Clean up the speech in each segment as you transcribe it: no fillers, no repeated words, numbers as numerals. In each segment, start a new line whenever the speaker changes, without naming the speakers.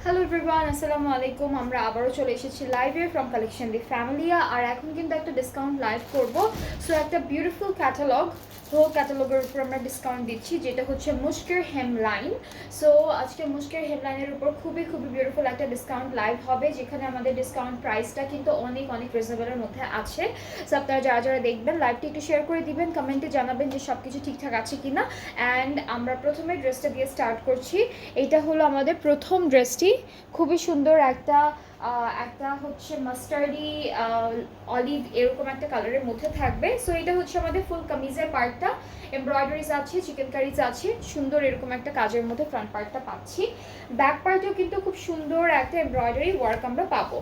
Hello everyone, আসসালামু আলাইকুম। আমরা আবারও চলে এসেছি লাইভে ফ্রম কালেকশন দি ফ্যামিলিয়া। আর এখন কিন্তু একটা ডিসকাউন্ট লাইভ করব। সো একটা বিউটিফুল ক্যাটালগ, হোল ক্যাটালগের উপর আমরা ডিসকাউন্ট দিচ্ছি, যেটা হচ্ছে মুশকির হেমলাইন। সো আজকে মুশকির হেমলাইনের উপর খুবই খুবই বিউটিফুল একটা ডিসকাউন্ট লাইভ হবে, যেখানে আমাদের ডিসকাউন্ট প্রাইসটা কিন্তু অনেক অনেক রিজনেবলের মধ্যে আছে। সো আপনারা যারা যারা দেখবেন লাইভটি একটু শেয়ার করে দিবেন, কমেন্টে জানাবেন যে সব কিছু ঠিকঠাক আছে কিনা। অ্যান্ড আমরা প্রথমে ড্রেসটা দিয়ে স্টার্ট করছি। এইটা হলো আমাদের প্রথম ড্রেসটি, খুবই সুন্দর একটা একটা হচ্ছে মাস্টার্ডি অলিভ এরকম একটা কালারের মধ্যে থাকবে। সো এটা হচ্ছে আমাদের ফুল কামিজের পার্টটা, এমব্রয়ডারিজ আছে, চিকেন কারিজ আছে, সুন্দর এরকম একটা কাজের মধ্যে ফ্রন্ট পার্টটা পাচ্ছি। ব্যাক পার্টেও কিন্তু খুব সুন্দর একটা এমব্রয়ডারি ওয়ার্ক আমরা পাবো।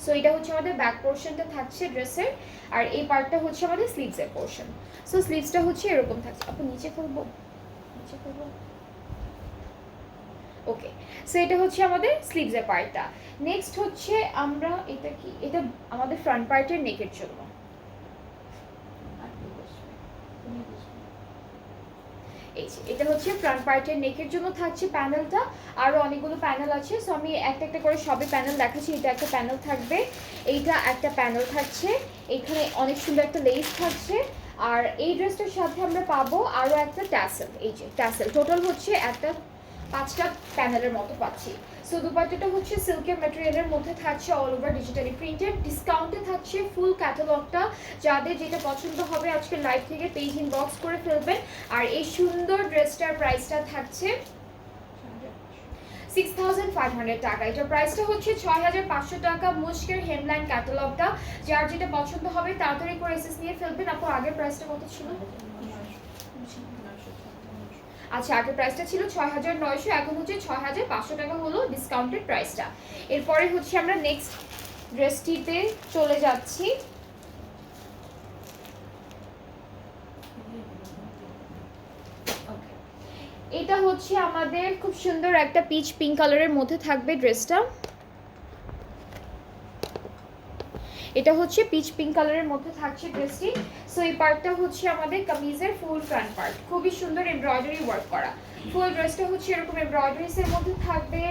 সো এটা হচ্ছে আমাদের ব্যাক পোর্শনটা থাকছে ড্রেসের, আর এই পার্টটা হচ্ছে আমাদের স্লিভসের পোর্শন। সো স্লিভসটা হচ্ছে এরকম থাকছে। আপনি নিচে করবো, নিচে করবো, ওকে। সো এটা হচ্ছে আমাদের স্লিভসের পার্টটা। নেক্সট হচ্ছে আমরা এটা কি, এটা আমাদের ফ্রন্ট পার্টের নেকের জন্য। এই যে এটা হচ্ছে ফ্রন্ট পার্টের নেকের জন্য থাকছে প্যানেলটা। আরও অনেকগুলো প্যানেল আছে, সো আমি একটা একটা করে সবই প্যানেল দেখাচ্ছি। এটা একটা প্যানেল থাকবে, এইটা একটা প্যানেল থাকছে, এখানে অনেক সুন্দর একটা লেস থাকছে। আর এই ড্রেসটার সাথে আমরা পাবো আরও একটা ট্যাসেল। এই যে ট্যাসেল, টোটাল হচ্ছে একটা 5টা প্যানেলের মতো পাচ্ছি। সো দুপাট্টাটা হচ্ছে সিল্কের ম্যাটেরিয়ালের মধ্যে থাকছে, অল ওভার ডিজিটালি প্রিন্টেড। ডিসকাউন্টে থাকছে ফুল ক্যাটালগটা। যাদের যেটা পছন্দ হবে আজকে লাইভ থেকে পেজ ইনবক্স করে ফেলবেন। আর এই সুন্দর ড্রেসটার প্রাইসটা থাকছে 6500 টাকা। এটার প্রাইসটা হচ্ছে 6500 টাকা। মুশকির হেমলাইন ক্যাটালগটা, যার যেটা পছন্দ হবে তাড়াতাড়ি করে এসএস নিয়ে ফেলবেন। আপু আগের প্রাইসটা কত ছিল? আচ্ছা, আগের প্রাইসটা ছিল 6900, এখন হচ্ছে 6500 টাকা হলো ডিসকাউন্টেড প্রাইসটা। এরপরে হচ্ছে আমরা নেক্সট ড্রেসটিতে চলে যাচ্ছি। এটা হচ্ছে আমাদের খুব সুন্দর একটা পিচ পিঙ্ক কালারের মধ্যে থাকবে ড্রেসটা। এটা হচ্ছে পিচ পিঙ্ক কালারের মধ্যে থাকছে ড্রেসটি। সো এই পার্টটা হচ্ছে আমাদের কামিজের ফুল ফ্রন্ট পার্ট, খুবই সুন্দর এমব্রয়ডারি ওয়ার্ক করা। ফুল ড্রেসটা হচ্ছে এরকম এমব্রয়ডারিজের মধ্যে থাকবে।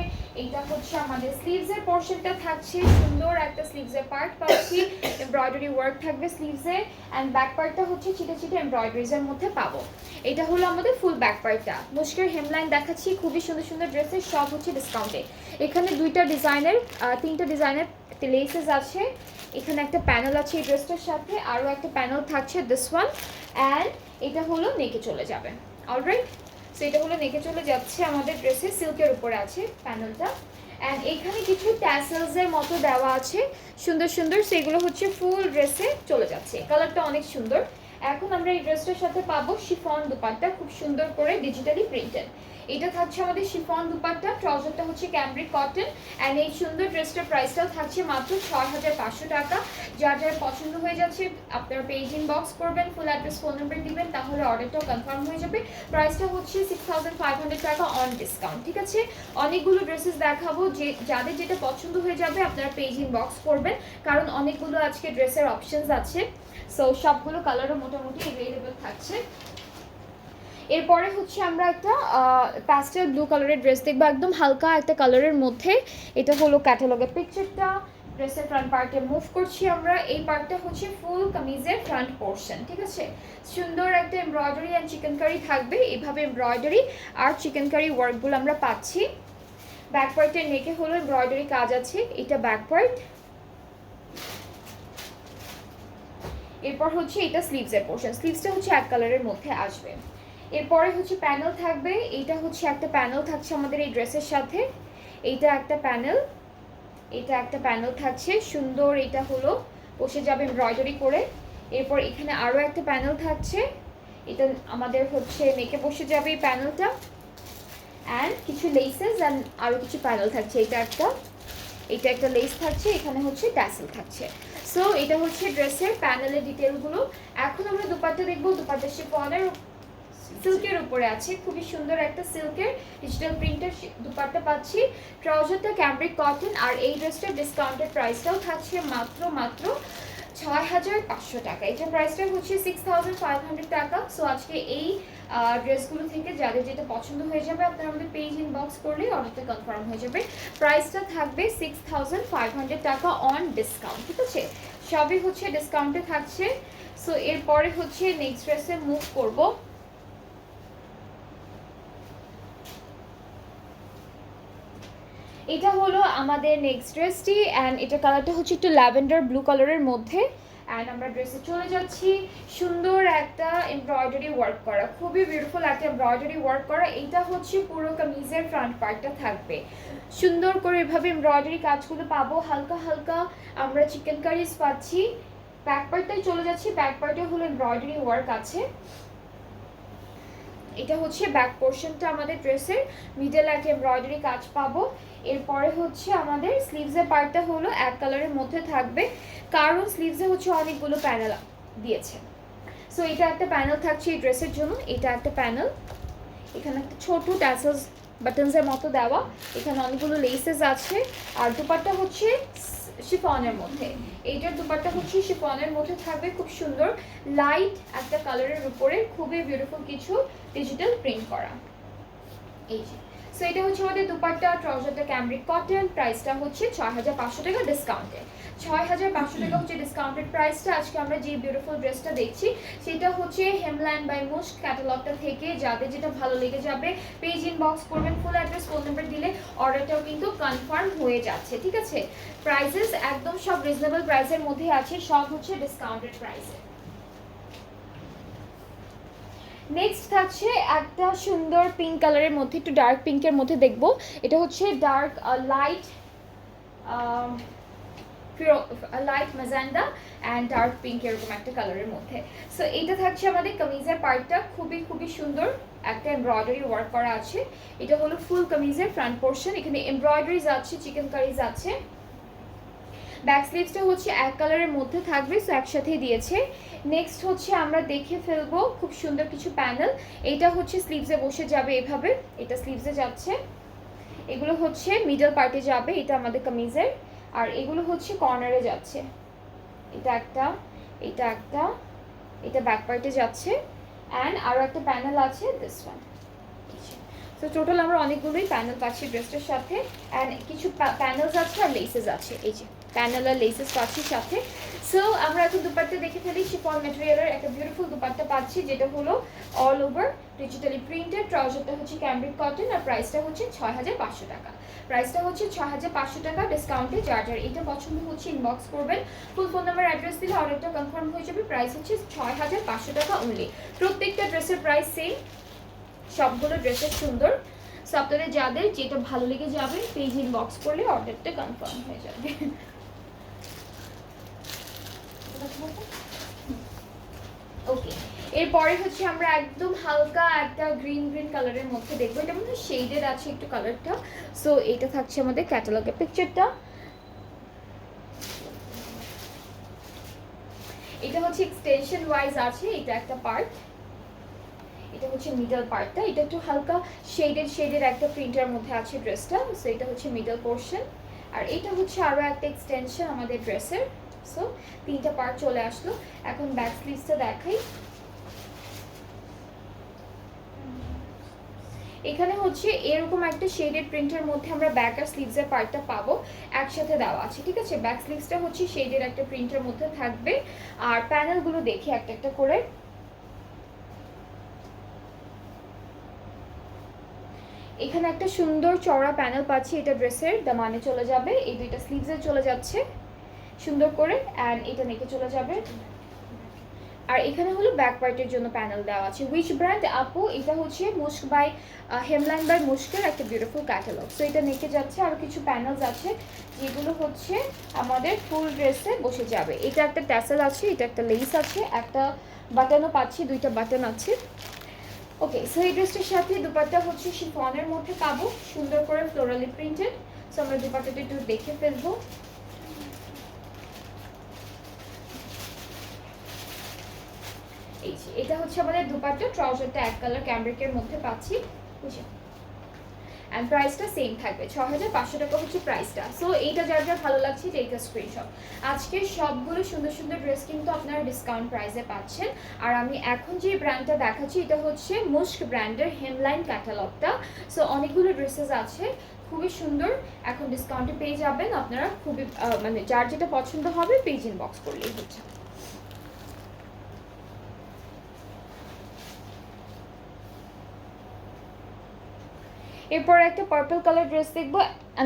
এইটা হচ্ছে আমাদের স্লিভসের পোর্শনটা থাকছে, সুন্দর একটা স্লিভসের পার্ট পাচ্ছি, এমব্রয়ডারি ওয়ার্ক থাকবে স্লিভসে। অ্যান্ড ব্যাক পার্টটা হচ্ছে ছিটে ছিটে এমব্রয়ডারিজের মধ্যে পাবো। এটা হলো আমাদের ফুল ব্যাক পার্টটা। মুশকির হেমলাইন দেখাচ্ছি, খুবই সুন্দর সুন্দর ড্রেসের, সব হচ্ছে ডিসকাউন্টে। এখানে তিনটা ডিজাইনের লেসেস আছে। এখানে একটা প্যানেল আছে এই ড্রেসটার সাথে, আরও একটা প্যানেল থাকছে দিস ওয়ান। অ্যান্ড এটা হলো নেকে চলে যাবে। অলরাইট, সো এটা হলো নেকে চলে যাচ্ছে আমাদের ড্রেসে, সিল্কের উপরে আছে প্যানেলটা। অ্যান্ড এখানে কিছু ট্যাসেলসের মতো দেওয়া আছে সুন্দর সুন্দর, সেগুলো হচ্ছে ফুল ড্রেসে চলে যাচ্ছে। কালারটা অনেক সুন্দর। এখন আমরা এই ড্রেসটার সাথে পাবো শিফন দুপাট্টা, খুব সুন্দর করে ডিজিটালি প্রিন্টেড। এটা থাকছে আমাদের শিফন দুপাট্টা, ট্রাউজারটা হচ্ছে ক্যামব্রিক কটন। অ্যান্ড এই সুন্দর ড্রেসটার প্রাইসটাও থাকছে মাত্র 6500 টাকা। যার যার পছন্দ হয়ে যাচ্ছে আপনারা পেজ ইনবক্স করবেন, ফুল অ্যাড্রেস ফোন নাম্বার দিবেন, তাহলে অর্ডারটাও কনফার্ম হয়ে যাবে। প্রাইসটা হচ্ছে 6500 টাকা অন ডিসকাউন্ট। ঠিক আছে, অনেকগুলো ড্রেসেস দেখাবো, যে যাদের যেটা পছন্দ হয়ে যাবে আপনারা পেজ ইনবক্স করবেন, কারণ অনেকগুলো আজকে ড্রেসের অপশনস আছে। সো সবগুলো কালারও মোটামুটি অ্যাভেলেবেল থাকছে। এরপরে হচ্ছে আমরা একটা প্যাস্টেল ব্লু কালারের ড্রেস দেখবো, একদম হালকা একটা কালারের মধ্যে। এটা হলো ক্যাটালগের পিকচারটা। ড্রেসের ফ্রন্ট পার্টে মুভ করছি আমরা। এই পার্টটা হচ্ছে ফুল কামিজের ফ্রন্ট পোর্শন। ঠিক আছে, সুন্দর একটা এমব্রয়ডারি অ্যান্ড চিকেন কারি থাকবে, এইভাবে এমব্রয়ডারি আর চিকেন কারি ওয়ার্কগুলো আমরা পাচ্ছি। ব্যাক পার্টের নেকে হলো এমব্রয়ডারি কাজ আছে, এটা ব্যাক পার্ট। এরপর হচ্ছে এটা স্লিভসের পোর্শন, স্লিভসটা হচ্ছে এক কালারের মধ্যে আসবে। এরপরে হচ্ছে প্যানেল থাকবে, এইটা হচ্ছে একটা প্যানেল থাকছে আমাদের এই ড্রেসের সাথে। এইটা একটা প্যানেল, এটা একটা প্যানেল থাকছে সুন্দর, এটা হলো বসে যাবে এমব্রয়ডারি করে। এরপর এখানে আরও একটা প্যানেল থাকছে, এটা আমাদের হচ্ছে নেকে বসে যাবে এই প্যানেলটা। অ্যান্ড কিছু লেসেস অ্যান্ড আরও কিছু প্যানেল থাকছে, এটা একটা লেস থাকছে, এখানে হচ্ছে ট্যাসেল থাকছে। সো এটা হচ্ছে ড্রেসের প্যানেলের ডিটেলগুলো। এখন আমরা দুপাট্টা দেখবো। দুপাট্টা শিফনের সিল্কের উপরে আছে, খুবই সুন্দর একটা সিল্কের ডিজিটাল প্রিন্টের দুপাট্টা পাচ্ছি। ট্রাউজারটা ক্যামব্রিক কটন। আর এই ড্রেসটার ডিসকাউন্টেড প্রাইসটাও থাকছে মাত্র 6500 টাকা। এটার প্রাইসটা হচ্ছে 6500 টাকা। সো আজকে এই ড্রেসগুলো থেকে যাদের যেটা পছন্দ হয়ে যাবে আপনারা আমাদের পেজ ইনবক্স করলেই অর্ডারটা কনফার্ম হয়ে যাবে। প্রাইসটা থাকবে 6500 টাকা অন ডিসকাউন্ট, ঠিক আছে? সবই হচ্ছে ডিসকাউন্টে থাকছে। সো এরপরে হচ্ছে নেক্সট ড্রেসে মুভ করব। এটা হলো আমাদের নেক্সট ড্রেসটি অ্যান্ড এটা কালারটা হচ্ছে একটু ল্যাভেন্ডার ব্লু কালারের মধ্যে। অ্যান্ড আমরা ড্রেসে চলে যাচ্ছি। সুন্দর একটা এমব্রয়ডারি ওয়ার্ক করা, খুবই বিউটিফুল একটা এমব্রয়ডারি ওয়ার্ক করা। এইটা হচ্ছে পুরো কামিজের ফ্রন্ট পার্টটা থাকবে, সুন্দর করে এভাবে এমব্রয়ডারি কাজগুলো পাবো। হালকা হালকা আমরা চিকেন কারিজ পাচ্ছি। ব্যাক পার্টটাই চলে যাচ্ছি। ব্যাক পার্টে হলো এমব্রয়ডারি ওয়ার্ক আছে। এটা হচ্ছে ব্যাক পোর্শনটা আমাদের ড্রেসের, মিডল একটা এমব্রয়ডারি কাজ পাবো। এরপরে হচ্ছে আমাদের স্লিভসের পার্টটা হলো এক কালারের মধ্যে থাকবে, কারণ স্লিভসে হচ্ছে অনেকগুলো প্যানেল দিয়েছে। সো এটা একটা প্যানেল থাকছে এই ড্রেসের জন্য, এটা একটা প্যানেল। এখানে একটা ছোট ট্যাসেলস বাটনসের মতো দেওয়া, এখানে অনেকগুলো লেসেস আছে। আর দুপাট্টা হচ্ছে শিফনের মধ্যে, এইটার দুপাট্টা হচ্ছে শিফনের মধ্যে থাকবে, খুব সুন্দর লাইট একটা কালারের উপরে খুবই বিউটিফুল কিছু ডিজিটাল প্রিন্ট করা। এই যে সো এটা হচ্ছে আমাদের দুপাট্টা। ট্রাউজারটা cambric cotton. প্রাইসটা হচ্ছে 6500 টাকা ডিসকাউন্টে। 6500 টাকা হচ্ছে ডিসকাউন্টেড প্রাইসটা। আজকে আমরা যে বিউটিফুল ড্রেসটা দেখছি সেটা হচ্ছে হেমল্যান্ড বাই মুস্ক ক্যাটালগটা থেকে। যাদের যেটা ভালো লেগে যাবে পেজ ইনবক্স করবেন, ফুল অ্যাড্রেস ফোন নাম্বার দিলে অর্ডারটাও কিন্তু কনফার্ম হয়ে যাচ্ছে, ঠিক আছে? প্রাইসেস একদম সব রিজনেবল প্রাইসের মধ্যে আছে, সব হচ্ছে ডিসকাউন্টেড প্রাইসে। নেক্সট থাকছে একটা সুন্দর পিঙ্ক কালারের মধ্যে, একটু ডার্ক পিঙ্কের মধ্যে দেখবো। এটা হচ্ছে dark light magenta and dark pink এরকম একটা কালারের মধ্যে। সো এইটা থাকছে আমাদের কামিজের পার্টটা, খুবই সুন্দর একটা এমব্রয়ডারি ওয়ার্ক করা আছে। এটা হলো ফুল কামিজের ফ্রন্ট পোর্শন, এখানে এমব্রয়ডারিজ আছে, চিকেন কারিজ আছে। ব্যাক স্লিভসটা হচ্ছে এক কালারের মধ্যে থাকবে, সো একসাথেই দিয়েছে। নেক্সট হচ্ছে আমরা দেখে ফেলবো খুব সুন্দর কিছু প্যানেল। এইটা হচ্ছে স্লিভসে বসে যাবে এভাবে, এটা স্লিভসে যাচ্ছে, এগুলো হচ্ছে মিডল পার্টে যাবে, এটা আমাদের কামিজের। আর এগুলো হচ্ছে কর্নারে যাচ্ছে, এটা একটা, এটা ব্যাক পার্টে যাচ্ছে। অ্যান্ড আরও একটা প্যানেল আছে, দিস ওয়ান। সো টোটাল আমরা অনেকগুলোই প্যানেল পাচ্ছি ড্রেসটার সাথে। অ্যান্ড কিছু প্যানেলস আছে আর লেসেস আছে, এই যে প্যানেল আর লেসেস পাচ্ছি সাথে। সো আমরা এখন দুপাট্টা দেখে ফেলি। শিফন ম্যাটেরিয়ালের একটা বিউটিফুল দুপাট্টা পাচ্ছি, যেটা হলো অল ওভার ডিজিটালি প্রিন্টেড। ট্রাউজারটা হচ্ছে ক্যামব্রিক কটন আর প্রাইসটা হচ্ছে 6500 টাকা। প্রাইসটা হচ্ছে 6500 টাকা ডিসকাউন্টে। যার এটা পছন্দ হচ্ছে ইনবক্স করবেন, ফুল ফোন নাম্বার অ্যাড্রেস দিলে অর্ডারটা কনফার্ম হয়ে যাবে। প্রাইস হচ্ছে 6500 টাকা অনলি। প্রত্যেকটা ড্রেসের প্রাইস সেম, সবগুলো ড্রেসের সুন্দর। সো আপনাদের যাদের যেটা ভালো লেগে যাবে পেজ ইনবক্স করলে অর্ডারটা কনফার্ম হয়ে যাবে। ওকে, এরপরে হচ্ছে আমরা একদম হালকা একটা গ্রিন কালারের মধ্যে দেখবো। এটা মনে হয় শেডেড আছে একটু কালারটা। সো এটা থাকছে আমাদের ক্যাটালগের পিকচারটা। এটা হচ্ছে এক্সটেনশন ওয়াইজ আছে, এটা একটা পার্ট, এটা হচ্ছে মিডল পার্টটা। এটা একটু হালকা শেডেড একটা প্রিন্টের মধ্যে আছে ড্রেসটা। সো এটা হচ্ছে মিডল পোর্শন, আর এটা হচ্ছে আরও একটা এক্সটেনশন আমাদের ড্রেসের। সো তিনটা পার্ট চলে আসলো। এখন ব্যাক স্লিভসটা দেখাই। এখানে হচ্ছে এরকম একটা শেডেড প্রিন্টের মধ্যে আমরা ব্যাক আর স্লিভসের পার্টটা পাবো, একসাথে দেওয়া আছে, ঠিক আছে? ব্যাক স্লিভসটা হচ্ছে শেডেড একটা প্রিন্টের মধ্যে থাকবে। আর প্যানেলগুলো দেখি একটা করে। এখানে একটা সুন্দর চওড়া প্যানেল পাচ্ছি, এটা ড্রেসের দামানে চলে যাবে, এই দুইটা স্লিভসে চলে যাচ্ছে সুন্দর করে। অ্যান্ড এটা নেকে চলে যাবে, আর এখানে হলো ব্যাক পার্টের জন্য প্যানেল দেওয়া আছে। উইচ ব্র্যান্ড আপু? এটা হচ্ছে মুস্ক বাই হেমলাইন বাই মুস্কের একটা বিউটিফুল ক্যাটালগ। সো এটা নেকে যাচ্ছে, আর কিছু প্যানেলস আছে যেগুলো হচ্ছে আমাদের ফুল ড্রেসে বসে যাবে। এটা একটা ট্যাসেল আছে, এটা একটা লেস আছে, একটা বাটনও পাচ্ছি, দুইটা বাটন আছে। ওকে, সো এই ড্রেসটার সাথে দুপাট্টা হচ্ছে শিফনের মধ্যে পাবো, সুন্দর করে ফ্লোরালি প্রিন্টেড। সো আমরা দুপাট্টাটা একটু দেখে ফেলবো। এই যে এটা হচ্ছে আমাদের দুপাট্টা, ট্রাউজারটা এক কালার ক্যামব্রিকের মধ্যে পাচ্ছি, বুঝছেন? অ্যান্ড প্রাইসটা সেম থাকবে, 6500 টাকা হচ্ছে প্রাইসটা। সো এইটা যার যার ভালো লাগছে টেক আ স্ক্রিনশট। আজকে সবগুলো সুন্দর সুন্দর ড্রেস কিন্তু আপনারা ডিসকাউন্ট প্রাইসে পাচ্ছেন। আর আমি এখন যে ব্র্যান্ডটা দেখাচ্ছি এটা হচ্ছে মুস্ক ব্র্যান্ডের হেমলাইন ক্যাটালগটা। সো অনেকগুলো ড্রেসেস আছে, খুবই সুন্দর, এখন ডিসকাউন্টে পেয়ে যাবেন আপনারা। খুবই মানে যার যেটা পছন্দ হবে পেজ ইনবক্স করলেই হচ্ছে। এরপর একটা পার্পল কালার ড্রেস দেখবো,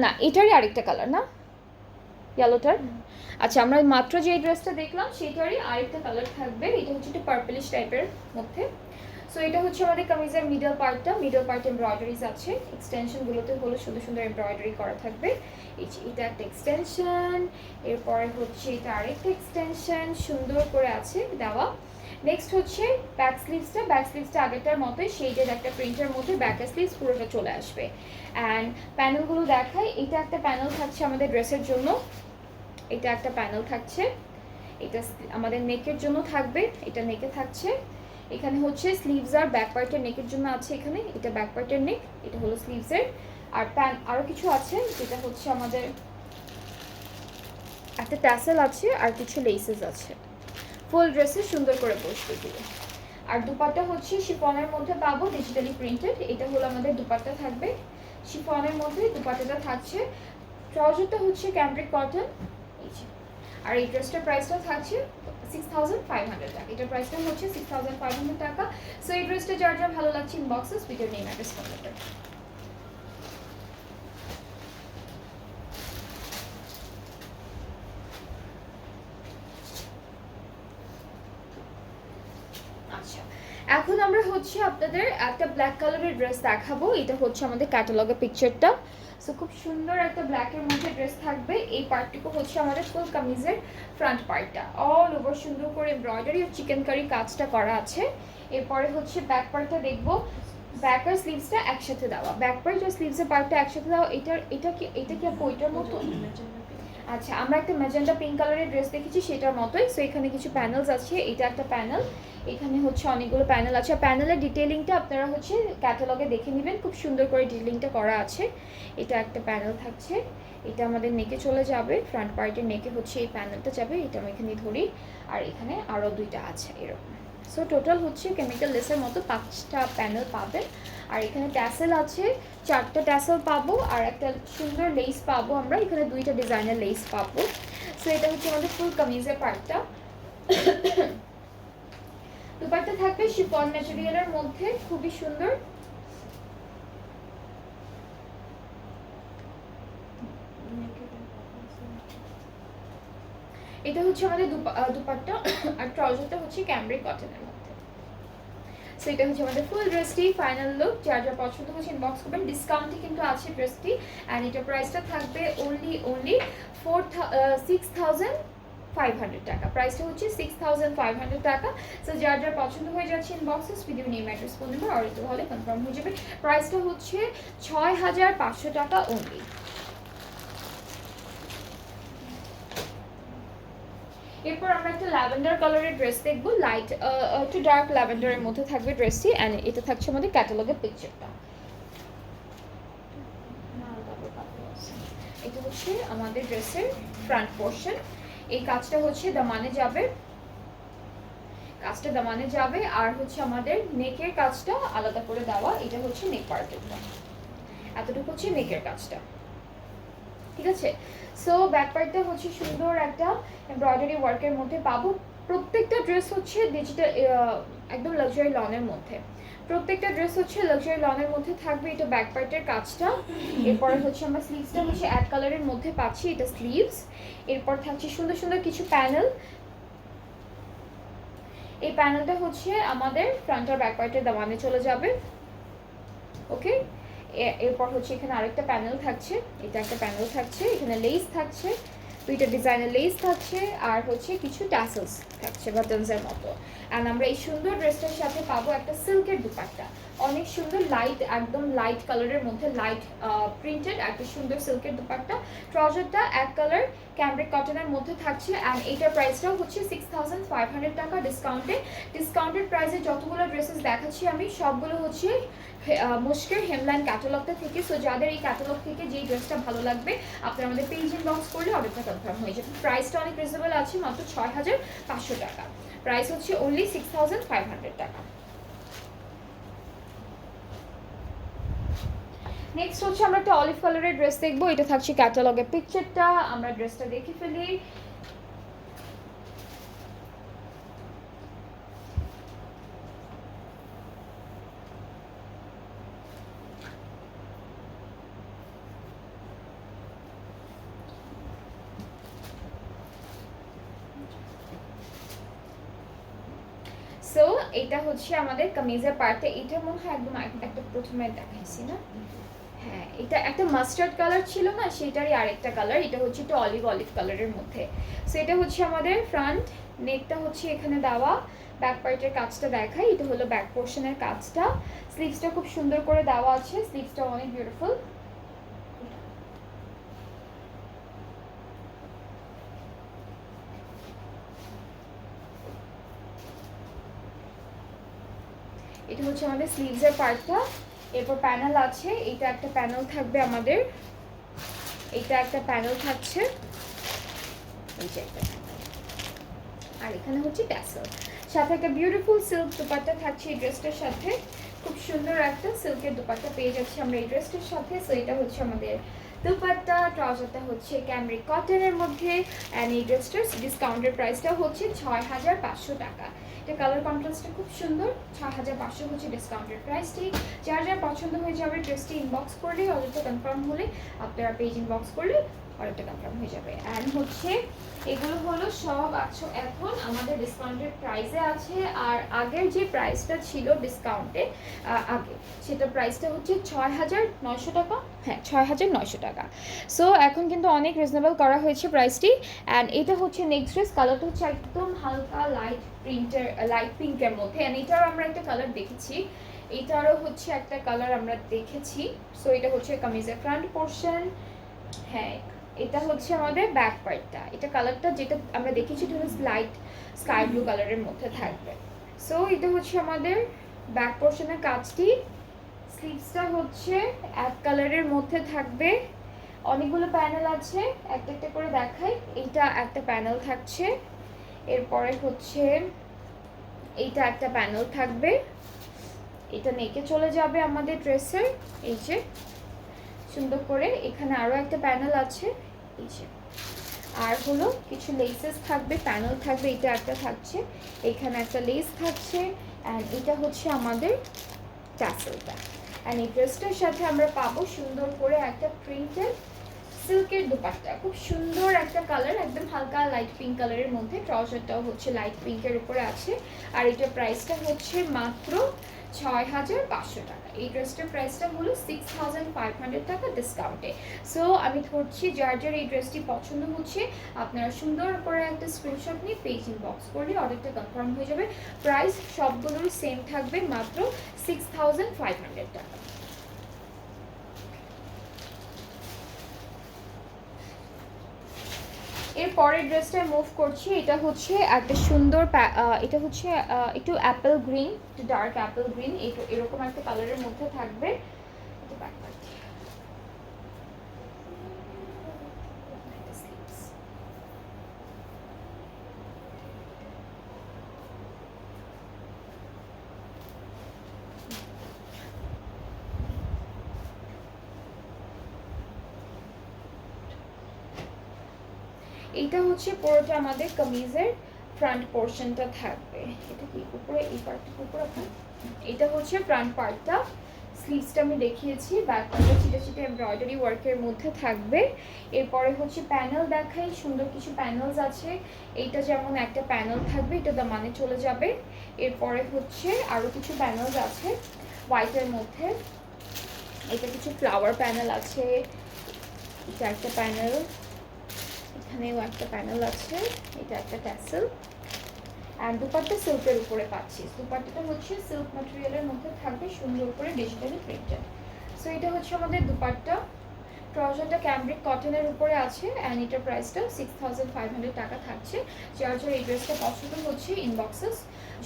না এটারই আরেকটা কালার না, ইয়েলোটার। আচ্ছা, আমরা মাত্র যে ড্রেসটা দেখলাম সেটারই আরেকটা কালার থাকবে, এটা হচ্ছে একটু পার্পলিশ টাইপের মধ্যে। সো এটা হচ্ছে আমাদের কামিজের মিডল পার্টটা, মিডল পার্ট এমব্রয়ডারিজ আছে, এক্সটেনশনগুলোতে হলো সুন্দর সুন্দর এমব্রয়ডারি করা থাকবে। এই যে এটা একটা এক্সটেনশন, এরপরে হচ্ছে এটা আরেকটা এক্সটেনশন সুন্দর করে আছে দেওয়া। নেক্সট হচ্ছে ব্যাক স্লিভসটা, ব্যাক স্লিভসটা আগেরটার মতোই শেডের একটা প্রিন্টের মধ্যে ব্যাক স্লিভস পুরোটা চলে আসবে। অ্যান্ড প্যানেলগুলো দেখায়, এটা একটা প্যানেল থাকছে আমাদের ড্রেসের জন্য, এটা একটা প্যানেল থাকছে, এটা আমাদের নেকের জন্য থাকবে, এটা নেকে থাকছে। এখানে হচ্ছে স্লিভস আর ব্যাক পার্টের নেকের জন্য আছে, এখানে এটা ব্যাক পার্টের নেক, এটা হলো স্লিভসের। আর আরও কিছু আছে, যেটা হচ্ছে আমাদের একটা ট্যাসেল আছে আর কিছু লেসেস আছে। ফুল ড্রেসে সুন্দর করে বসবে দিয়ে। আর দুপাট্টা হচ্ছে শিফনের মধ্যে পাবো, ডিজিটালি প্রিন্টেড। এটা হলো আমাদের দুপাট্টা থাকবে, শিফনের মধ্যে দুপাট্টাটা থাকছে। ট্রাউজারটা হচ্ছে ক্যামব্রিক কটন। আর এই ড্রেসটার প্রাইসটা থাকছে 6500 টাকা, এটার প্রাইসটা হচ্ছে 6500 টাকা। সো এই ড্রেসটা যার যার ভালো লাগছে ইনবক্সে video name address phone number. আচ্ছা, এখন আমরা হচ্ছে আপনাদের একটা ব্ল্যাক কালারের ড্রেস দেখাবো, এটা হচ্ছে আমাদের ক্যাটালগের পিকচারটা। সো খুব সুন্দর একটা ব্ল্যাকের মধ্যে ড্রেস থাকবে। এই পার্টটুকু হচ্ছে আমাদের ফুল কামিজের ফ্রন্ট পার্টটা, অল ওভার সুন্দর করে এমব্রয়ডারি আর চিকেন কারি কাজটা করা আছে। এরপরে হচ্ছে ব্যাক পার্টটা দেখবো, ব্যাক আর স্লিভসটা একসাথে দেওয়া, ব্যাক পার্ট আর স্লিভসের পার্টটা একসাথে দেওয়া। এটা কি আপু ওইটার মতো? আচ্ছা, আমরা একটা ম্যাজেন্টা পিঙ্ক কালারের ড্রেস দেখেছি সেটার মতোই। সো এখানে কিছু প্যানেলস আছে, এটা একটা প্যানেল, এখানে হচ্ছে অনেকগুলো প্যানেল আছে। প্যানেলের ডিটেলিংটা আপনারা হচ্ছে ক্যাটালগে দেখে নেবেন, খুব সুন্দর করে ডিটেলিংটা করা আছে। এটা একটা প্যানেল থাকছে, এটা আমাদের নেকে চলে যাবে, ফ্রন্ট পার্টের নেকে হচ্ছে এই প্যানেলটা যাবে, এটা আমি এখানে ধরি। আর এখানে আরও দুইটা আছে এরকম। সো টোটাল হচ্ছে কেমিক্যাল লেসের মতো 5টা প্যানেল পাবেন। আর এখানে ট্যাসেল আছে, 4টা ট্যাসেল পাবো, আর একটা সুন্দর লেস পাবো আমরা, এখানে 2টা ডিজাইনের লেস পাবো। সো এটা হচ্ছে আমাদের ফুল কামিজের পার্টটা। দুপাট্টা থাকবে শিফন ম্যাটেরিয়ালের মধ্যে, খুবই সুন্দর। এটা হচ্ছে আমাদের দুপাট্টা, আর ট্রাউজারটা হচ্ছে ক্যামব্রিক কটনের মধ্যে। সো এটা হচ্ছে আমাদের ফুল ড্রেসটি ফাইনাল লুক। যার যা পছন্দ হচ্ছে ইনবক্স করবেন, ডিসকাউন্টে কিন্তু আছে ড্রেসটি। অ্যান্ড এটা প্রাইসটা থাকবে অনলি 6500 টাকা, প্রাইসটা হচ্ছে 6500 টাকা। সো যার যার পছন্দ হয়ে যাচ্ছে ইনবক্সে video name address phone number আর একটু হলে কনফার্ম হয়ে যাবে। প্রাইসটা হচ্ছে 6500 টাকা অনলি। এরপর আমরা একটা ল্যাভেন্ডার কালারের ড্রেস দেখবো, লাইট একটু ডার্ক ল্যাভেন্ডারের মধ্যে থাকবে ড্রেসটি। অ্যান্ড এটা থাকছে আমাদের ক্যাটালগের পিকচারটা। এটা হচ্ছে আমাদের ড্রেসের ফ্রন্ট পোর্শন, এই কাজটা হচ্ছে দামানে যাবে, কাজটা দামানে যাবে। আর হচ্ছে আমাদের নেকের কাজটা আলাদা করে দেওয়া, এটা হচ্ছে নেক পার্টেরটা, এতটুকু হচ্ছে নেকের কাজটা, ঠিক আছে। সো ব্যাক পার্টটা হচ্ছে সুন্দর একটা এমব্রয়ডারি ওয়ার্কের মধ্যে পাবো। প্রত্যেকটা ড্রেস হচ্ছে ডিজিটাল একদম লাক্সারি লনের মধ্যে, প্রত্যেকটা ড্রেস হচ্ছে লাক্সারি লনের মধ্যে থাকবে। এটা ব্যাক পার্টের কাজটা। এরপরে হচ্ছে আমরা স্লিভসটা হচ্ছে এক কালারের মধ্যে পাচ্ছি, এটা স্লিভস। এরপর থাকছে সুন্দর সুন্দর কিছু প্যানেল, এই প্যানেলটা হচ্ছে আমাদের ফ্রন্ট আর ব্যাক পার্টের দামানে চলে যাবে। ওকে, এরপর হচ্ছে এখানে আরেকটা প্যানেল থাকছে, এটা একটা প্যানেল থাকছে, এখানে লেস থাকছে, দুইটা ডিজাইনের লেস থাকছে, আর হচ্ছে কিছু ট্যাসেলস থাকছে বাটনসের মতো। অ্যান্ড আমরা এই সুন্দর ড্রেসটার সাথে পাবো একটা সিল্কের দুপাট্টা, অনেক সুন্দর লাইট, একদম লাইট কালারের মধ্যে লাইট প্রিন্টেড একটা সুন্দর সিল্কের দুপাট্টা। ট্রাউজারটা এক কালার ক্যামব্রিক কটনের মধ্যে থাকছে। অ্যান্ড এইটার প্রাইসটাও হচ্ছে 6500 টাকা ডিসকাউন্টেড প্রাইসে। যতগুলো ড্রেসেস দেখাচ্ছি আমি সবগুলো হচ্ছে মুশকিল হেমলাইন ক্যাটালগটা থেকে। সো যাদের এই ক্যাটালগ থেকে যেই ড্রেসটা ভালো লাগবে আপনারা আমাদের পেজ ইনবক্স করলে অর্ডারটা কনফার্ম হয়ে যাবে। প্রাইসটা অনেক রিজনেবল আছে, মাত্র 6500 টাকা। প্রাইস হচ্ছে অনলি 6500 টাকা। নেক্সট হচ্ছে আমরা একটা অলিভ কালারের ড্রেস দেখবো, এটা থাকছে ক্যাটালগের পিকচারটা, আমরা ড্রেসটা দেখে ফেলি। সো এটা হচ্ছে আমাদের কামিজের পার্টে, এটা মনে হয় একদম একটা প্রথমে দেখাইছি না? হ্যাঁ, এটা একটা মাস্টার্ড কালার ছিল না, সেটারই আরেকটা কালার, এটা হচ্ছে একটু অলিভ কালারের মধ্যে। সো এটা হচ্ছে আমাদের ফ্রন্ট নেকটা হচ্ছে এখানে দেওয়া, ব্যাক পার্টের কাজটা দেখাই, এটা হলো ব্যাক পোর্শনের কাজটা। স্লিভসটা খুব সুন্দর করে দেওয়া আছে, স্লিভসটা অনেক বিউটিফুল। এটা হচ্ছে আমাদের স্লিভসের পার্টটা। এরপর প্যানেল আছে, এটা একটা প্যানেল থাকবে আমাদের, এটা একটা প্যানেল থাকছে, এই যে একটা প্যানেল, আর এখানে হচ্ছে ট্যাসেল, সাথে একটা বিউটিফুল সিল্ক দুপাট্টা থাকছে এই ড্রেসটার সাথে। খুব সুন্দর একটা সিল্কের দুপাট্টা পেয়ে যাচ্ছি আমরা এই ড্রেসটার সাথে। সো এটা হচ্ছে আমাদের দুপাট্টা, ট্রাউজারটা হচ্ছে ক্যামব্রিক কটনের মধ্যে। অ্যান্ড এই ড্রেসটার ডিসকাউন্টের প্রাইসটা হচ্ছে 6500 টাকা। এটা কালার কন্ট্রাস্টটা খুব সুন্দর, 6500 হচ্ছে ডিসকাউন্টের প্রাইসটি। যার যার পছন্দ হয়ে যাবে ড্রেসটি ইনবক্স করলে, অর্ডারটা কনফার্ম হলে আপনারা পেজ ইনবক্স করলে অর্ডারটা কনফার্ম হয়ে যাবে। অ্যান্ড হচ্ছে এগুলো হলো সব এখন আমাদের ডিসকাউন্টেড প্রাইসে আছে। আর আগের যে প্রাইসটা ছিল ডিসকাউন্টে আগে, সেটা প্রাইসটা হচ্ছে 6900 টাকা। হ্যাঁ, 6900 টাকা। সো এখন কিন্তু অনেক রিজনেবল করা হয়েছে প্রাইসটি। অ্যান্ড এটা হচ্ছে নেক্সট ড্রেস, কালারটা হচ্ছে একদম হালকা লাইট প্রিন্টের, লাইট পিঙ্কের মধ্যে। অ্যান্ড এটারও আমরা একটা কালার দেখেছি, এটারও হচ্ছে একটা কালার আমরা দেখেছি। সো এটা হচ্ছে কামিজের ফ্রন্ট পোর্শন। হ্যাঁ, এটা হচ্ছে আমাদের ব্যাক পার্টটা, এটা কালারটা যেটা আমরা দেখেছি এটা হচ্ছে লাইট স্কাই ব্লু কালারের মধ্যে থাকবে। সো এটা হচ্ছে আমাদের ব্যাক পোর্শনের কাজটি। স্লিভসটা হচ্ছে এক কালারের মধ্যে থাকবে, অনেকগুলো প্যানেল আছে, একটা একটা করে দেখাই। এইটা একটা প্যানেল থাকছে, এরপরে হচ্ছে এইটা একটা প্যানেল থাকবে, এটা নেকে চলে যাবে আমাদের ড্রেসের, এই যে সুন্দর করে। এখানে আরও একটা প্যানেল আছে, এই যে, আর হলো কিছু লেসেস থাকবে, প্যানেল থাকবে, এটা একটা থাকছে, এখানে একটা লেস থাকছে। অ্যান্ড এটা হচ্ছে আমাদের ট্যাসেলটা। অ্যান্ড এই ড্রেসটার সাথে আমরা পাবো সুন্দর করে একটা প্রিন্টেড সিল্কের দুপাট্টা, খুব সুন্দর একটা কালার, একদম হালকা লাইট পিঙ্ক কালারের মধ্যে। ট্রাউজারটাও হচ্ছে লাইট পিঙ্কের উপরে আছে। আর এটার প্রাইসটা হচ্ছে মাত্র 6500 টাকা। এই ড্রেসটার প্রাইসটা হলো 6500 টাকা ডিসকাউন্টে। সো আমি ধরছি যার যার এই ড্রেসটি পছন্দ হচ্ছে আপনারা সুন্দর করে একটা স্ক্রিনশট নিয়ে পেজ ইনবক্স করলে অর্ডারটা কনফার্ম হয়ে যাবে। প্রাইস সবগুলোরই সেম থাকবে, মাত্র 6500 টাকা। এর পরের ড্রেসটা মুভ করছি, এটা হচ্ছে একটা সুন্দর এটা হচ্ছে একটু অ্যাপেল গ্রিন, একটু ডার্ক অ্যাপেল গ্রিন, এরকম একটা কালারের মধ্যে থাকবে। এইটা হচ্ছে পুরোটা আমাদের কামিজের ফ্রন্ট পোর্শনটা থাকবে। এটা কি উপরে, এই পার্টটা উপরে, এটা হচ্ছে ফ্রন্ট পার্টটা। স্লিভসটা আমি দেখিয়েছি, ব্যাক পার্টটা ছিটে ছিটে এমব্রয়ডারি ওয়ার্কের মধ্যে থাকবে। এরপরে হচ্ছে প্যানেল দেখাই, সুন্দর কিছু প্যানেলস আছে। এইটা যেমন একটা প্যানেল থাকবে, এটা দামানে চলে যাবে। এরপরে হচ্ছে আরও কিছু প্যানেলস আছে হোয়াইটের মধ্যে। এটা কিছু ফ্লাওয়ার প্যানেল আছে, এটা একটা প্যানেল, এখানেও একটা প্যানেল আছে, এটা একটা ট্যাসেল। অ্যান্ড দুপাট্টা সিল্কের উপরে পাচ্ছি। দুপাট্টাটা হচ্ছে সিল্ক ম্যাটেরিয়ালের মধ্যে থাকবে, সুন্দর করে ডিজিটালি প্রিন্টেড। সো এটা হচ্ছে আমাদের দুপাট্টা। ট্রাউজারটা ক্যামব্রিক কটনের উপরে আছে অ্যান্ড এটার প্রাইসটা 6500 টাকা থাকছে। যার যার এই ড্রেসটা পছন্দ হচ্ছে ইনবক্সেস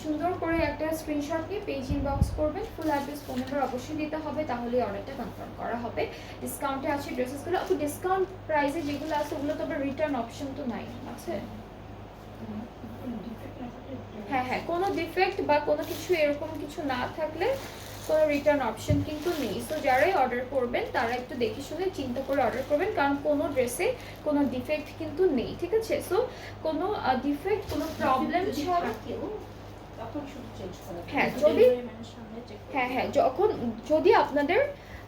সুন্দর করে একটা স্ক্রিনশট নিয়ে পেজ ইনবক্স করবেন। ফুল অ্যাড্রেস ফোন নাম্বার অবশ্যই দিতে হবে, তাহলে অর্ডারটা কনফার্ম করা হবে। ডিসকাউন্টে আছে ড্রেসেসগুলো, আপু ডিসকাউন্ট প্রাইসে যেগুলো আছে ওগুলো তো আবার রিটার্ন অপশন তো নাই আছে? হ্যাঁ হ্যাঁ, কোনো ডিফেক্ট বা কোনো কিছু এরকম কিছু না থাকলে কোনো রিটার্ন অপশন কিন্তু নেই। সো যারাই অর্ডার করবেন তারা একটু দেখে শুনে চিন্তা করে অর্ডার করবেন, কারণ কোনো ড্রেসে কোনো ডিফেক্ট কিন্তু নেই, ঠিক আছে? সো কোনো ডিফেক্ট কোনো প্রবলেম ছাড়া হ্যাঁ যদি হ্যাঁ হ্যাঁ যখন যদি আপনাদের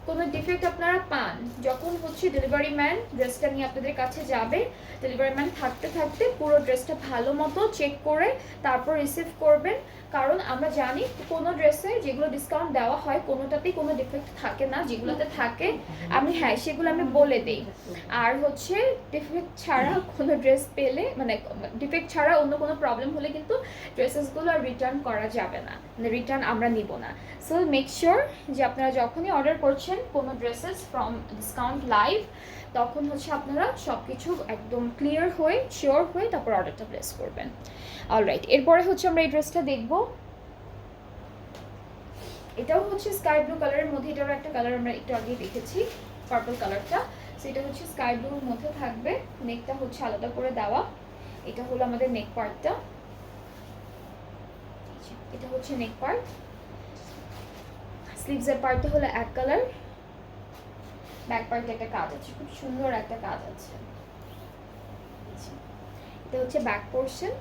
কোনো ডিফেক্ট আপনারা পান, যখন হচ্ছে ডেলিভারি ম্যান ড্রেসটা নিয়ে আপনাদের কাছে যাবে, ডেলিভারি ম্যান থাকতে থাকতে পুরো ড্রেসটা ভালো মতো চেক করে তারপর রিসিভ করবেন। কারণ আমরা জানি কোনো ড্রেসে যেগুলো ডিসকাউন্ট দেওয়া হয় কোনোটাতেই কোনো ডিফেক্ট থাকে না, যেগুলোতে থাকে আমি হ্যাঁ সেগুলো আমি বলে দিই। আর হচ্ছে ডিফেক্ট ছাড়া কোনো ড্রেস পেলে মানে ডিফেক্ট ছাড়া অন্য কোনো প্রবলেম হলে কিন্তু ড্রেসেসগুলো আর রিটার্ন করা যাবে না, মানে রিটার্ন আমরা নিব না। সো মেক শিওর যে আপনারা যখনই অর্ডার করছেন কোনো ড্রেসেস ফ্রম ডিসকাউন্ট লাইভ, তখন হচ্ছে আপনারা সব কিছু একদম ক্লিয়ার হয়ে শিওর হয়ে তারপর অর্ডারটা প্লেস করবেন। অলরাইট, এরপরে হচ্ছে আমরা এই ড্রেসটা দেখব। এটাও হচ্ছে স্কাই ব্লু কালারের মধ্যে, এটারও একটা কালার আমরা একটু আগে দেখেছি পার্পল কালারটা। সেটা হচ্ছে স্কাই ব্লুর মধ্যে থাকবে, নেকটা হচ্ছে আলাদা করে দেওয়া। এটা হলো আমাদের নেক পার্টটা, এটা হচ্ছে নেক পার্ট। স্লিভসের পার্টটা হলো এক কালার, ব্যাক পার্টে একটা কাজ আছে, খুব সুন্দর একটা কাজ আছে। এটা হচ্ছে ব্যাক পোর্শন।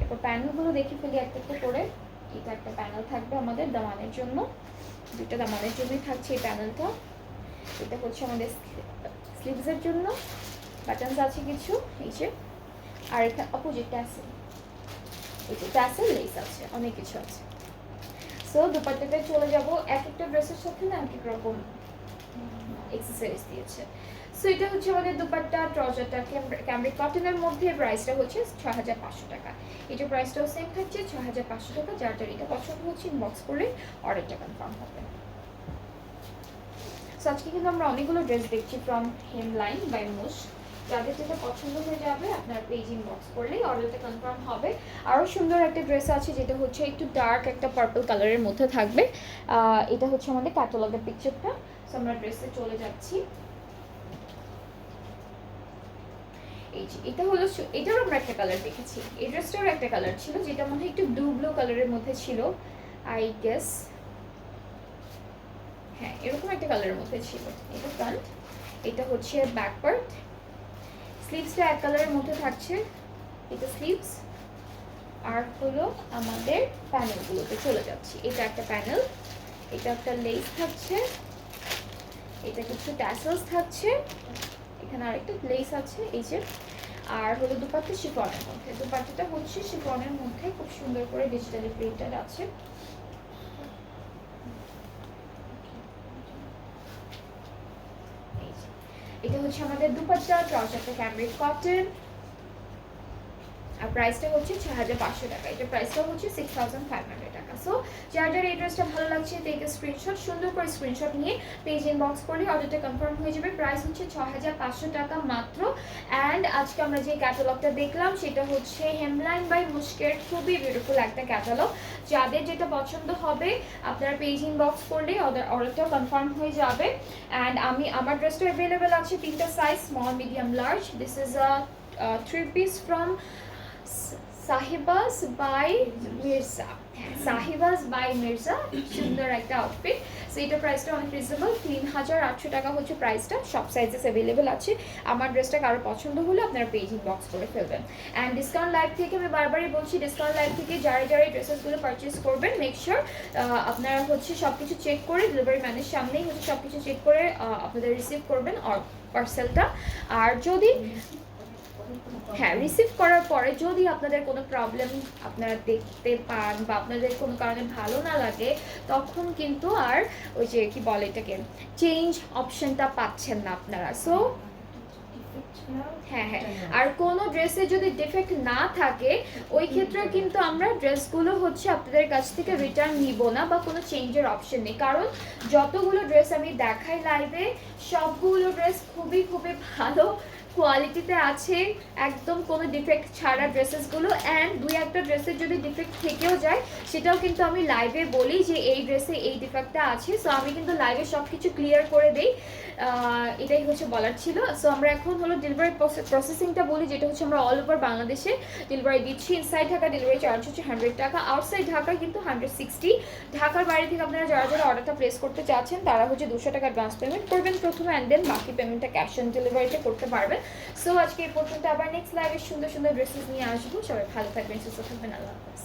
এরপর প্যানেলগুলো দেখে ফেলি একটা একটা করে। এটা একটা প্যানেল থাকবে আমাদের দামানের জন্য, দুইটা দামানের জন্যই থাকছে এই প্যানেলটা। এটা হচ্ছে আমাদের স্লিভসের জন্য, বাটনস আছে কিছু এই যে, আর এখানে অপোজিটটা আছে এই যে ট্যাসেল লেস আছে, অনেক কিছু আছে। সো দুপাট্টাতে চলে যাব। এক একটা ড্রেসের সাথে না এক এক রকম এক্সেসরিজ দিয়েছে। সো এটা হচ্ছে আমাদের দুপাট্টা। ট্রাউজারটা ক্যামব্রিক কটনের মধ্যে, প্রাইসটা হচ্ছে 6500 টাকা। এটার প্রাইসটাও সেম থাকছে 6500 টাকা। যার যার এটা পছন্দ হচ্ছে ইনবক্স করলে অর্ডারটা কনফার্ম হবে। সো আজকে কিন্তু আমরা অনেকগুলো ড্রেস দেখছি ফ্রম হেমলাইন বাই মুশ। যাদের যেটা পছন্দ হয়ে যাবে আপনার পেজ ইনবক্স করলেই অর্ডারটা কনফার্ম হবে। আরও সুন্দর একটা ড্রেস আছে যেটা হচ্ছে একটু ডার্ক একটা পার্পল কালারের মধ্যে থাকবে। এটা হচ্ছে আমাদের ক্যাটালগের পিকচারটা। সো আমরা ড্রেসে চলে যাচ্ছি। এই যে এটা হলো, এটারও আমরা একটা কালার দেখেছি, এই ড্রেসটারও একটা কালার ছিল যেটা মনে হয় একটু ব্লু কালারের মধ্যে ছিল আই গেস। হ্যাঁ এরকম একটা কালারের মধ্যে ছিল। এটা ফ্রন্ট, এটা হচ্ছে ব্যাক পার্ট। স্লিভসটা এক কালারের মধ্যে থাকছে, এটা স্লিভস। আর হলো আমাদের প্যানেলগুলোতে চলে যাচ্ছি। এটা একটা প্যানেল, এটা একটা লেস থাকছে, এটা কিছু ট্যাসেলস থাকছে, এখানে আরেকটা লেস আছে এই যে। আর হলো দুপাট্টা শিফনের মধ্যে, দুপাট্টাটা হচ্ছে শিফনের মধ্যে খুব সুন্দর করে ডিজিটালি প্রিন্টেড আছে। এটা হচ্ছে আমাদের দুপাট্টা। ট্রাউজারটা ক্যামব্রিক কটন আর প্রাইসটা হচ্ছে 6500 টাকা। এটা প্রাইসটা হচ্ছে 6500 টাকা। সো যার যার এই ড্রেসটা ভালো লাগছে টেক এ স্ক্রিনশট, সুন্দর করে স্ক্রিনশট নিয়ে পেজ ইনবক্স করলে অর্ডারটা কনফার্ম হয়ে যাবে। প্রাইস হচ্ছে 6500 টাকা মাত্র। অ্যান্ড আজকে আমরা যে ক্যাটালগটা দেখলাম সেটা হচ্ছে হেমলাইন বাই মুশকের, খুবই বিউটিফুল একটা ক্যাটালগ। যাদের যেটা পছন্দ হবে আপনারা পেজ ইনবক্স করলে অর্ডারটাও কনফার্ম হয়ে যাবে। অ্যান্ড আমার ড্রেসটা অ্যাভেলেবেল আছে তিনটা size, small medium large. This is a 3 piece from Sahibas by Mirza. Sahibas by Mirza, সুন্দর একটা আউটফিট। সো এটার প্রাইসটা অনেক রিজনেবল, 3800 টাকা হচ্ছে প্রাইসটা। সব সাইজেস অ্যাভেলেবেল আছে। আমার ড্রেসটা কারো পছন্দ হলে আপনারা পেজ ইনবক্স করে ফেলবেন। অ্যান্ড ডিসকাউন্ট লাইভ থেকে আমি বারবারই বলছি, ডিসকাউন্ট লাইভ থেকে যারা যারা এই ড্রেসেসগুলো পারচেস করবেন মেক শিওর আপনারা হচ্ছে সব কিছু চেক করে ডেলিভারি ম্যানের সামনেই হচ্ছে সব কিছু চেক করে আপনাদের রিসিভ করবেন পার্সেলটা। আর যদি হ্যাঁ, রিসিভ করার পরে যদি আপনাদের কোনো প্রবলেম আপনারা দেখতে পান বা আপনাদের কোনো কারণে ভালো না লাগে, তখন কিন্তু আর ওই যে কি বলে এটাকে, চেঞ্জ অপশনটা পাচ্ছেন না আপনারা। সো হ্যাঁ হ্যাঁ, আর কোনো ড্রেসে যদি ডিফেক্ট না থাকে ওই ক্ষেত্রে কিন্তু আমরা ড্রেসগুলো হচ্ছে আপনাদের কাছ থেকে রিটার্ন নিব না বা কোনো চেঞ্জের অপশন নেই, কারণ যতগুলো ড্রেস আমি দেখাই লাইভে সবগুলো ড্রেস খুবই খুবই ভালো কোয়ালিটিতে আছে, একদম কোনো ডিফেক্ট ছাড়া ড্রেসেসগুলো। অ্যান্ড দুই একটা ড্রেসের যদি ডিফেক্ট থেকেও যায় সেটাও কিন্তু আমি লাইভে বলি যে এই ড্রেসে এই ডিফেক্টটা আছে। সো আমি কিন্তু লাইভে সব কিছু ক্লিয়ার করে দিই, এটাই হচ্ছে বলার ছিল। সো আমরা এখন হলো ডেলিভারি প্রসেসিংটা বলি, যেটা হচ্ছে আমরা অল ওভার বাংলাদেশে ডেলিভারি দিচ্ছি। ইনসাইড ঢাকা ডেলিভারি চার্জ হচ্ছে 100 টাকা, আউটসাইড ঢাকা কিন্তু 160। ঢাকার বাইরে থেকে আপনারা যারা যারা অর্ডারটা প্লেস করতে চাচ্ছেন তারা হচ্ছে 200 টাকা অ্যাডভান্স পেমেন্ট করবেন প্রথমে, অ্যান্ড দেন বাকি পেমেন্টটা ক্যাশ অন ডেলিভারিতে করতে পারবেন। সো আজকে এই পর্যন্ত, আবার নেক্সট লাইভে সুন্দর সুন্দর ড্রেসেস নিয়ে আসবো। সবাই ভালো থাকবেন, সুস্থ থাকবেন, আল্লাহ হাফেজ।